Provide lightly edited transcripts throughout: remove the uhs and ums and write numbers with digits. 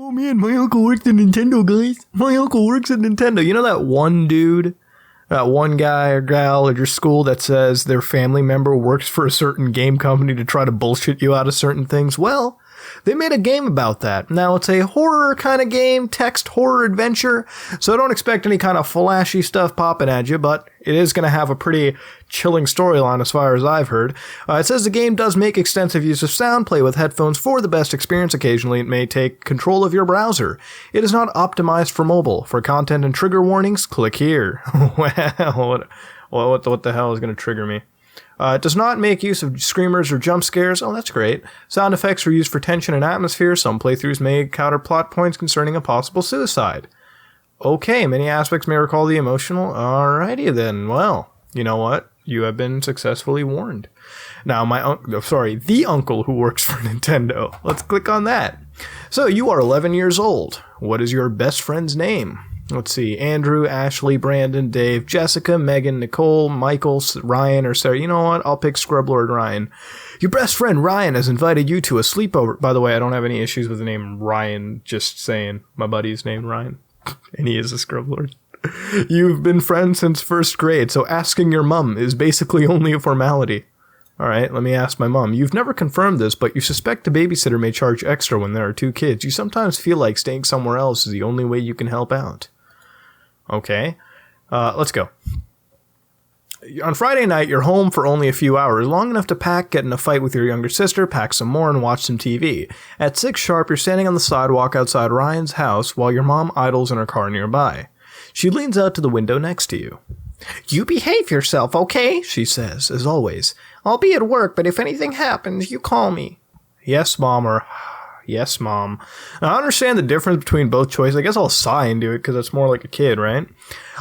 Oh man, my uncle works at Nintendo, guys. My uncle works at Nintendo. You know that one dude, that one guy or gal at your school that says their family member works for a certain game company to try to bullshit you out of certain things? Well, they made a game about that. Now, it's a horror kind of game, text horror adventure, so don't expect any kind of flashy stuff popping at you, but it is going to have a pretty chilling storyline as far as I've heard. It says the game does make extensive use of sound, play with headphones for the best experience. Occasionally, it may take control of your browser. It is not optimized for mobile. For content and trigger warnings, click here. Well, what the hell is going to trigger me? It does not make use of screamers or jump scares. Oh, that's great. Sound effects are used for tension and atmosphere. Some playthroughs may counter plot points concerning a possible suicide. Okay, many aspects may recall the emotional. Alrighty then. Well, you know what? You have been successfully warned. Now, the uncle who works for Nintendo. Let's click on that. So, you are 11 years old. What is your best friend's name? Let's see, Andrew, Ashley, Brandon, Dave, Jessica, Megan, Nicole, Michael, Ryan, or Sarah. You know what? I'll pick Scrublord Ryan. Your best friend Ryan has invited you to a sleepover. By the way, I don't have any issues with the name Ryan, just saying my buddy's named Ryan. And he is a Scrublord. You've been friends since first grade, so asking your mum is basically only a formality. Alright, let me ask my mom. You've never confirmed this, but you suspect the babysitter may charge extra when there are two kids. You sometimes feel like staying somewhere else is the only way you can help out. Okay, let's go. On Friday night, you're home for only a few hours, long enough to pack, get in a fight with your younger sister, pack some more, and watch some TV. At 6 sharp, you're standing on the sidewalk outside Ryan's house while your mom idles in her car nearby. She leans out to the window next to you. You behave yourself, okay? She says, as always. I'll be at work, but if anything happens, you call me. Yes, Mom, or yes, Mom. Now, I understand the difference between both choices. I guess I'll sigh and do it because it's more like a kid, right?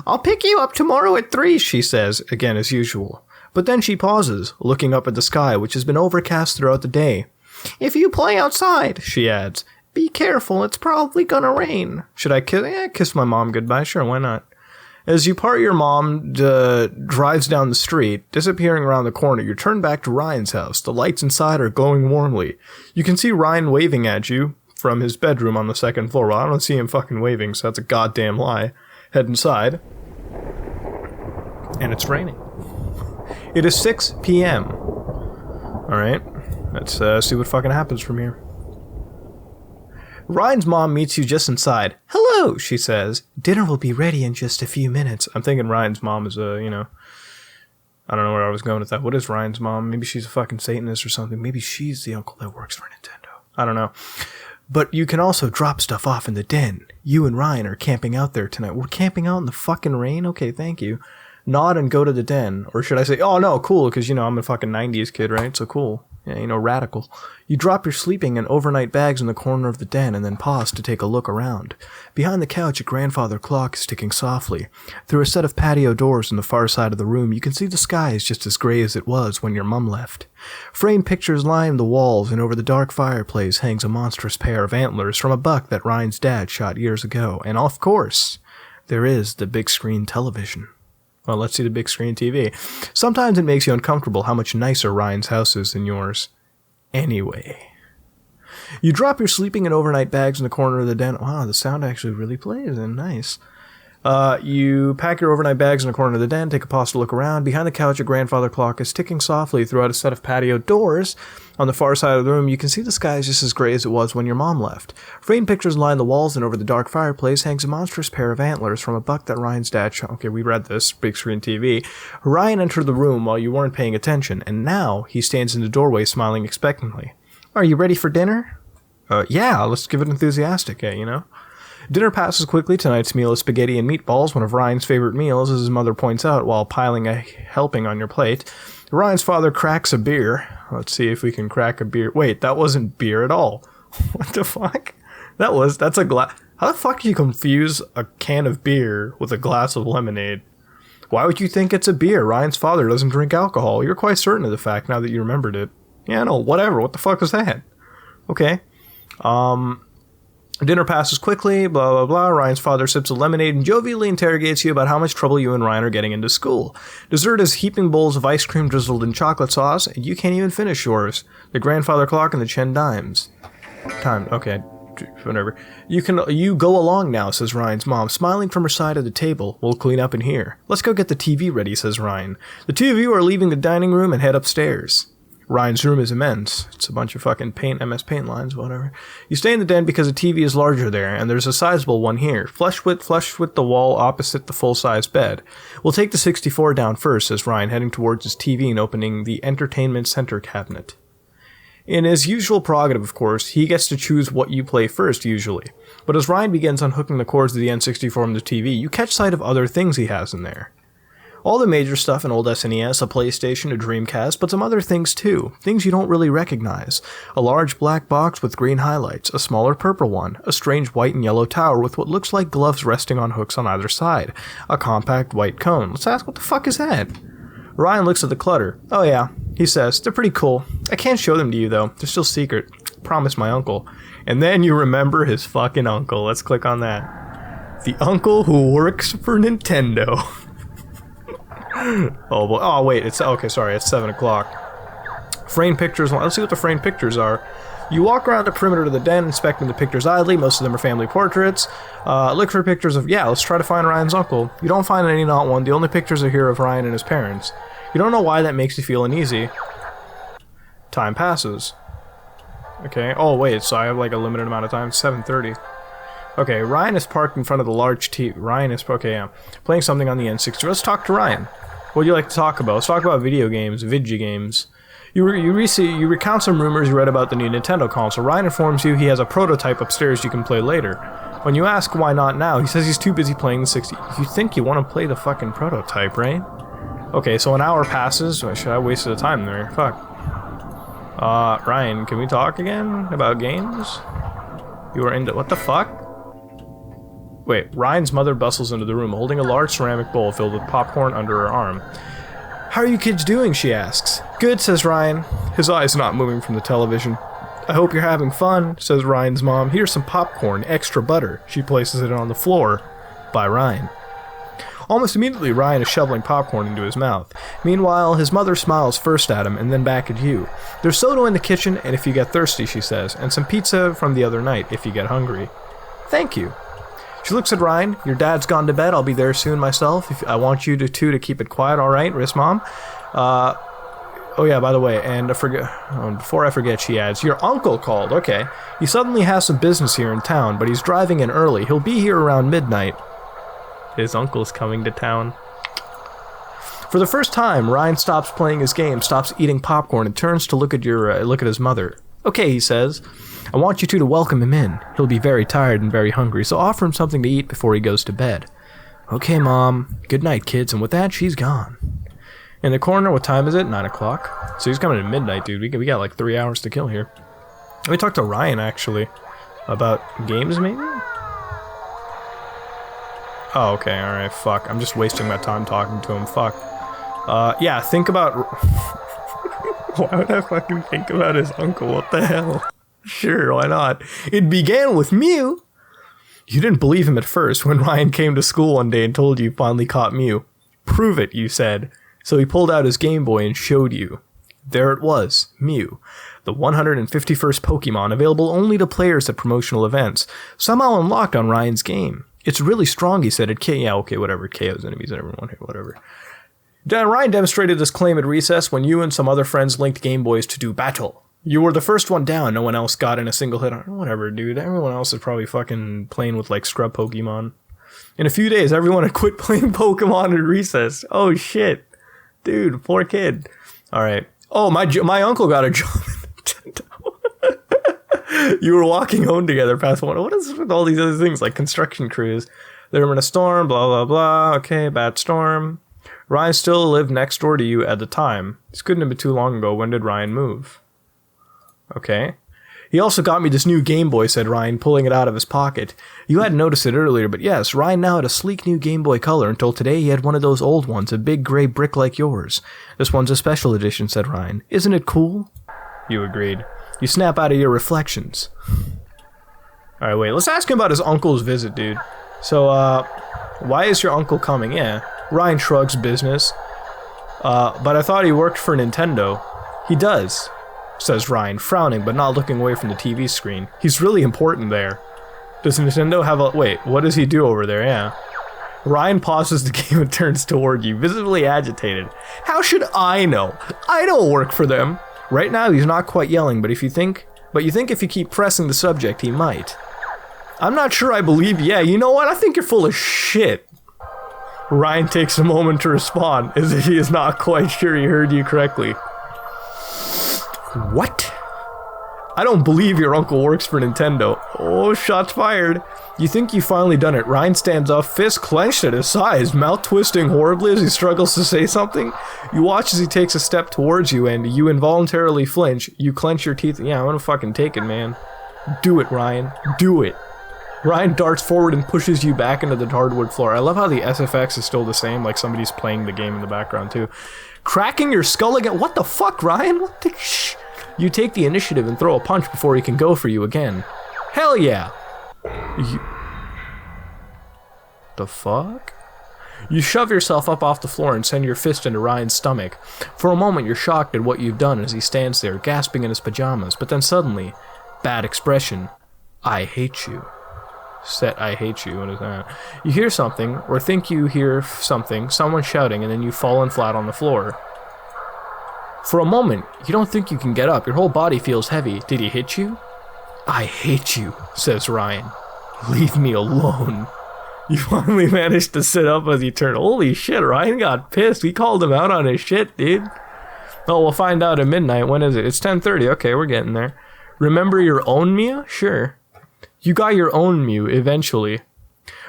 I'll pick you up tomorrow at 3, she says, again as usual. But then she pauses, looking up at the sky, which has been overcast throughout the day. If you play outside, she adds, be careful, it's probably gonna rain. Should I kiss my mom goodbye? Sure, why not? As you part, your mom drives down the street, disappearing around the corner. You turn back to Ryan's house. The lights inside are glowing warmly. You can see Ryan waving at you from his bedroom on the 2nd floor. Well, I don't see him fucking waving, so that's a goddamn lie. Head inside. And it's raining. It is 6 p.m. Alright, let's see what fucking happens from here. Ryan's mom meets you just inside. Hello, she says. Dinner will be ready in just a few minutes. I'm thinking Ryan's mom is I don't know where I was going with that. What is Ryan's mom? Maybe she's a fucking Satanist or something. Maybe she's the uncle that works for Nintendo. I don't know. But you can also drop stuff off in the den. You and Ryan are camping out there tonight. We're camping out in the fucking rain? Okay, thank you. Nod and go to the den. Or should I say, oh no, cool, because, I'm a fucking 90s kid, right? So cool. Yeah, radical. You drop your sleeping and overnight bags in the corner of the den and then pause to take a look around. Behind the couch, a grandfather clock is ticking softly. Through a set of patio doors on the far side of the room, you can see the sky is just as gray as it was when your mum left. Framed pictures line the walls, and over the dark fireplace hangs a monstrous pair of antlers from a buck that Ryan's dad shot years ago. And of course, there is the big screen television. Well, let's see the big screen TV. Sometimes it makes you uncomfortable how much nicer Ryan's house is than yours. Anyway. You drop your sleeping and overnight bags in the corner of the den. Wow, the sound actually really plays, and nice. You pack your overnight bags in the corner of the den, take a pause to look around. Behind the couch, a grandfather clock is ticking softly throughout a set of patio doors. On the far side of the room, you can see the sky is just as gray as it was when your mom left. Framed pictures line the walls, and over the dark fireplace hangs a monstrous pair of antlers from a buck that Ryan's dad shot. Okay, we read this. Big screen TV. Ryan entered the room while you weren't paying attention, and now he stands in the doorway smiling expectantly. Are you ready for dinner? Yeah, let's give it enthusiastic, Dinner passes quickly. Tonight's meal is spaghetti and meatballs, one of Ryan's favorite meals, as his mother points out while piling a helping on your plate. Ryan's father cracks a beer. Let's see if we can crack a beer. Wait, that wasn't beer at all. What the fuck? That's a glass. How the fuck do you confuse a can of beer with a glass of lemonade? Why would you think it's a beer? Ryan's father doesn't drink alcohol. You're quite certain of the fact now that you remembered it. Yeah, no, whatever. What the fuck was that? Okay. Dinner passes quickly, blah, blah, blah. Ryan's father sips a lemonade and jovially interrogates you about how much trouble you and Ryan are getting into school. Dessert is heaping bowls of ice cream drizzled in chocolate sauce, and you can't even finish yours. The grandfather clock and the Chen dimes. Okay. whatever. You go along now, says Ryan's mom, smiling from her side of the table. We'll clean up in here. Let's go get the TV ready, says Ryan. The two of you are leaving the dining room and head upstairs. Ryan's room is immense. It's a bunch of fucking MS Paint lines, whatever. You stay in the den because the TV is larger there, and there's a sizable one here, flush with the wall opposite the full-size bed. We'll take the 64 down first, says Ryan, heading towards his TV and opening the entertainment center cabinet. In his usual prerogative, of course, he gets to choose what you play first, usually. But as Ryan begins unhooking the cords of the N64 from the TV, you catch sight of other things he has in there. All the major stuff, an old SNES, a PlayStation, a Dreamcast, but some other things too. Things you don't really recognize. A large black box with green highlights, a smaller purple one, a strange white and yellow tower with what looks like gloves resting on hooks on either side, a compact white cone. Let's ask, what the fuck is that? Ryan looks at the clutter. Oh yeah, he says, they're pretty cool. I can't show them to you though, they're still secret. Promise my uncle. And then you remember his fucking uncle. Let's click on that. The uncle who works for Nintendo. Oh, boy. Oh, wait, it's, okay, sorry, it's 7 o'clock. Framed pictures, let's see what the framed pictures are. You walk around the perimeter of the den, inspecting the pictures idly. Most of them are family portraits. Look for pictures of, yeah, let's try to find Ryan's uncle. You don't find any, not one. The only pictures are here of Ryan and his parents. You don't know why that makes you feel uneasy. Time passes. Okay, oh, wait, so I have, like, a limited amount of time. It's 7:30. Okay, Ryan is parked in front of the large TV. Ryan is, okay, yeah, playing something on the N64. Let's talk to Ryan. What do you like to talk about? Let's talk about video games, vidgy games. You recount some rumors you read about the new Nintendo console. Ryan informs you he has a prototype upstairs you can play later. When you ask why not now, he says he's too busy playing the 60. You think you want to play the fucking prototype, right? Okay, so an hour passes. I should have wasted the time there. Fuck. Ryan, can we talk again about games? You were into, what the fuck? Wait, Ryan's mother bustles into the room, holding a large ceramic bowl filled with popcorn under her arm. How are you kids doing, she asks. Good, says Ryan, his eyes not moving from the television. I hope you're having fun, says Ryan's mom. Here's some popcorn, extra butter. She places it on the floor by Ryan. Almost immediately, Ryan is shoveling popcorn into his mouth. Meanwhile, his mother smiles first at him and then back at you. There's soda in the kitchen, and if you get thirsty, she says, and some pizza from the other night if you get hungry. Thank you. She looks at Ryan. Your dad's gone to bed. I'll be there soon myself. If I want you to keep it quiet, all right, Riss Mom? Oh yeah, by the way, and before I forget, she adds, your uncle called. Okay. He suddenly has some business here in town, but he's driving in early. He'll be here around midnight. His uncle's coming to town. For the first time, Ryan stops playing his game, stops eating popcorn, and turns to look at his mother. Okay, he says. I want you two to welcome him in. He'll be very tired and very hungry, so offer him something to eat before he goes to bed. Okay, Mom. Good night, kids. And with that, she's gone. In the corner, what time is it? 9 o'clock. So he's coming at midnight, dude. We got like 3 hours to kill here. Let me talk to Ryan, actually. About games, maybe? Oh, okay, alright, fuck. I'm just wasting my time talking to him. Fuck. Yeah, think about... Why would I fucking think about his uncle? What the hell? Sure, why not? It began with Mew. You didn't believe him at first when Ryan came to school one day and told you finally caught Mew. Prove it, you said. So he pulled out his Game Boy and showed you. There it was, Mew. The 151st Pokemon, available only to players at promotional events. Somehow unlocked on Ryan's game. It's really strong, he said. Yeah, okay, whatever. It KOs enemies and everyone, whatever. Ryan demonstrated this claim at recess when you and some other friends linked Game Boys to do battle. You were the first one down. No one else got in a single hit. Whatever, dude. Everyone else is probably fucking playing with, like, scrub Pokemon. In a few days, everyone had quit playing Pokemon at recess. Oh, shit. Dude, poor kid. Alright. Oh, my uncle got a job at Nintendo. You were walking home together past one. What is with all these other things, like construction crews? They were in a storm, blah, blah, blah. Okay, bad storm. Ryan still lived next door to you at the time. This couldn't have been too long ago. When did Ryan move? Okay. He also got me this new Game Boy, said Ryan, pulling it out of his pocket. You hadn't noticed it earlier, but yes, Ryan now had a sleek new Game Boy Color. Until today, he had one of those old ones, a big gray brick like yours. This one's a special edition, said Ryan. Isn't it cool? You agreed. You snap out of your reflections. Alright, wait, let's ask him about his uncle's visit, dude. So, why is your uncle coming? Yeah. Ryan shrugs business. But I thought he worked for Nintendo. He does. says Ryan, frowning but not looking away from the TV screen. He's really important there. Does Nintendo have a... Wait, what does he do over there? Yeah. Ryan pauses the game and turns toward you, visibly agitated. How should I know? I don't work for them. Right now he's not quite yelling, but you think if you keep pressing the subject, he might. I'm not sure I believe. Yeah, you know what? I think you're full of shit. Ryan takes a moment to respond, as if he is not quite sure he heard you correctly. What? I don't believe your uncle works for Nintendo. Oh, shots fired. You think you've finally done it. Ryan stands up, fist clenched at his sides, mouth twisting horribly as he struggles to say something. You watch as he takes a step towards you, and you involuntarily flinch. You clench your teeth. Yeah, I'm gonna fucking take it, man. Do it, Ryan. Do it. Ryan darts forward and pushes you back into the hardwood floor. I love how the SFX is still the same, like somebody's playing the game in the background, too. Cracking your skull again. What the fuck, Ryan? What the You take the initiative and throw a punch before he can go for you again. Hell yeah! The fuck? You shove yourself up off the floor and send your fist into Ryan's stomach. For a moment, you're shocked at what you've done as he stands there, gasping in his pajamas, but then suddenly, bad expression. I hate you. Set I hate you. What is that? You hear something, or think you hear something, someone shouting, and then you've fallen flat on the floor. For a moment, you don't think you can get up. Your whole body feels heavy. Did he hit you? I hate you, says Ryan. Leave me alone. You finally managed to sit up as you turn. Holy shit, Ryan got pissed. We called him out on his shit, dude. Oh, we'll find out at midnight. When is it? It's 10:30. Okay, we're getting there. Remember your own Mew? Sure. You got your own Mew, eventually.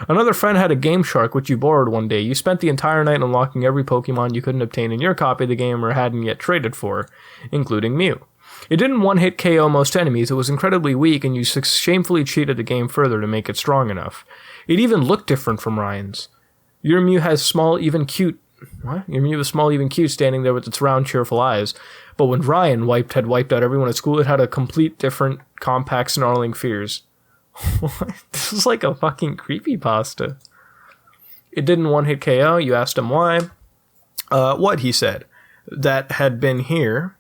Another friend had a Game Shark, which you borrowed one day. You spent the entire night unlocking every Pokemon you couldn't obtain in your copy of the game or hadn't yet traded for, including Mew. It didn't one-hit KO most enemies, it was incredibly weak, and you shamefully cheated the game further to make it strong enough. It even looked different from Ryan's. Your Mew has small, even cute... What? Your Mew was small, even cute, standing there with its round, cheerful eyes. But when Ryan had wiped out everyone at school, it had a complete different, compact, snarling fears. This is like a fucking creepypasta. It didn't one-hit KO. You asked him why. What, he said. That had been here.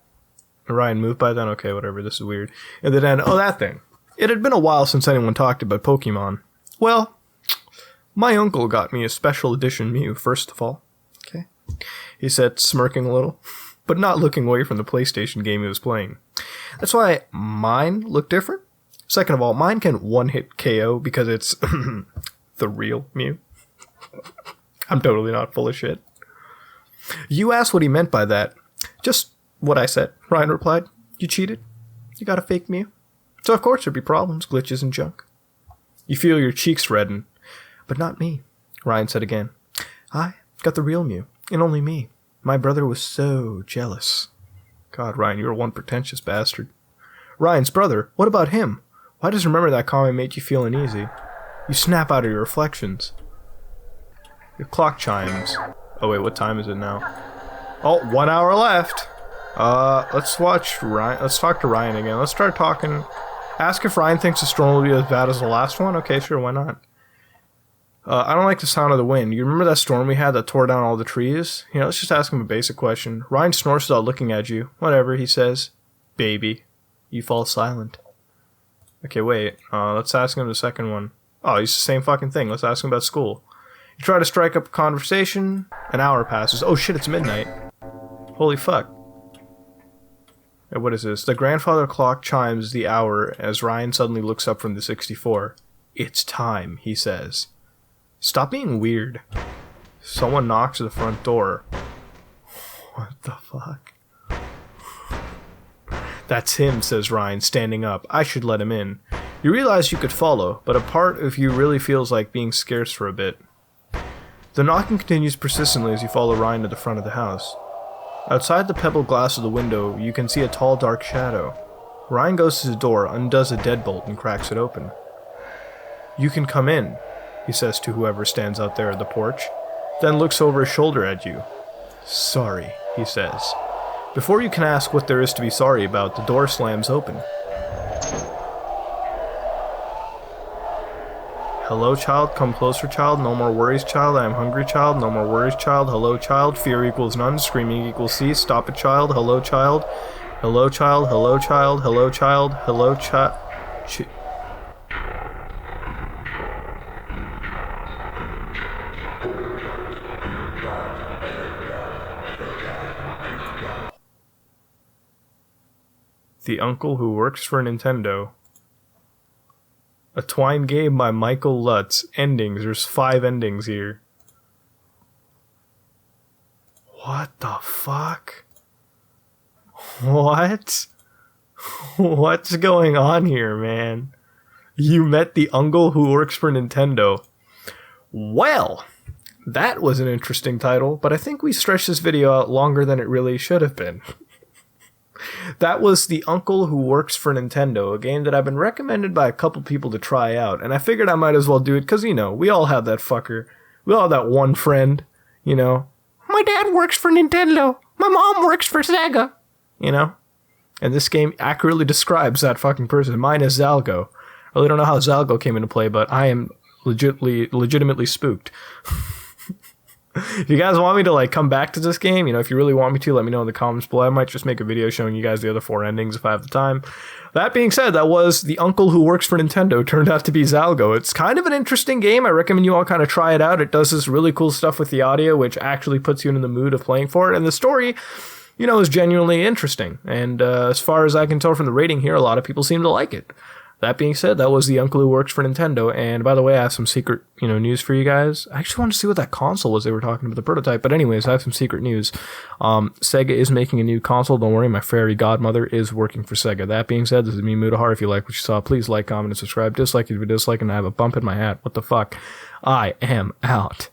Ryan moved by then? Okay, whatever, this is weird. And then, oh, that thing. It had been a while since anyone talked about Pokemon. Well, my uncle got me a special edition Mew, first of all. Okay. He said, smirking a little, but not looking away from the PlayStation game he was playing. That's why mine looked different. Second of all, mine can one-hit KO because it's the real Mew. I'm totally not full of shit. You asked what he meant by that. Just what I said, Ryan replied. You cheated. You got a fake Mew. So of course there'd be problems, glitches, and junk. You feel your cheeks redden. But not me, Ryan said again. I got the real Mew, and only me. My brother was so jealous. God, Ryan, you're one pretentious bastard. Ryan's brother? What about him? Why does remember that comment make you feel uneasy? You snap out of your reflections. Your clock chimes. Oh wait, what time is it now? Oh, 1 hour left. Let's watch Ryan. Let's talk to Ryan again. Let's start talking. Ask if Ryan thinks the storm will be as bad as the last one. Okay, sure, why not? I don't like the sound of the wind. You remember that storm we had that tore down all the trees? You know, let's just ask him a basic question. Ryan snorts without looking at you. Whatever, he says. Baby. You fall silent. Okay, wait. Let's ask him the second one. Oh, he's the same fucking thing. Let's ask him about school. You try to strike up a conversation. An hour passes. Oh shit, it's midnight. Holy fuck. Hey, what is this? The grandfather clock chimes the hour as Ryan suddenly looks up from the 64. It's time, he says. Stop being weird. Someone knocks at the front door. What the fuck? That's him, says Ryan, standing up. I should let him in. You realize you could follow, but a part of you really feels like being scarce for a bit. The knocking continues persistently as you follow Ryan to the front of the house. Outside the pebbled glass of the window, you can see a tall, dark shadow. Ryan goes to the door, undoes a deadbolt, and cracks it open. You can come in, he says to whoever stands out there at the porch, then looks over his shoulder at you. Sorry, he says. Before you can ask what there is to be sorry about, the door slams open. Hello, child. Come closer, child. No more worries, child. I am hungry, child. No more worries, child. Hello, child. Fear equals none. Screaming equals cease. Stop it, child. Hello, child. Hello, child. Hello, child. Hello, child. Hello, child. The Uncle Who Works for Nintendo. A Twine game by Michael Lutz. Endings. There's 5 endings here. What the fuck? What? What's going on here, man? You met the Uncle Who Works for Nintendo. Well, that was an interesting title, but I think we stretched this video out longer than it really should have been. That was The Uncle Who Works for Nintendo, a game that I've been recommended by a couple people to try out, and I figured I might as well do it because, you know, we all have that fucker. We all have that one friend, you know. My dad works for Nintendo. My mom works for Sega. You know? And this game accurately describes that fucking person. Mine is Zalgo. I really don't know how Zalgo came into play, but I am legitimately spooked. If you guys want me to like come back to this game, you know, if you really want me to, let me know in the comments below. I might just make a video showing you guys the other 4 endings if I have the time. That being said, that was The Uncle Who Works for Nintendo. Turned out to be Zalgo. It's kind of an interesting game. I recommend you all kind of try it out. It does this really cool stuff with the audio, which actually puts you in the mood of playing for it. And the story, you know, is genuinely interesting. And as far as I can tell from the rating here, a lot of people seem to like it. That being said, that was The Uncle Who Works for Nintendo, and by the way, I have some secret, you know, news for you guys. I actually wanted to see what that console was they were talking about, the prototype, but anyways, I have some secret news. Sega is making a new console, don't worry, my fairy godmother is working for Sega. That being said, this is me, Mudahar. If you like what you saw, please like, comment, and subscribe. Dislike if you dislike, and I have a bump in my hat. What the fuck? I am out.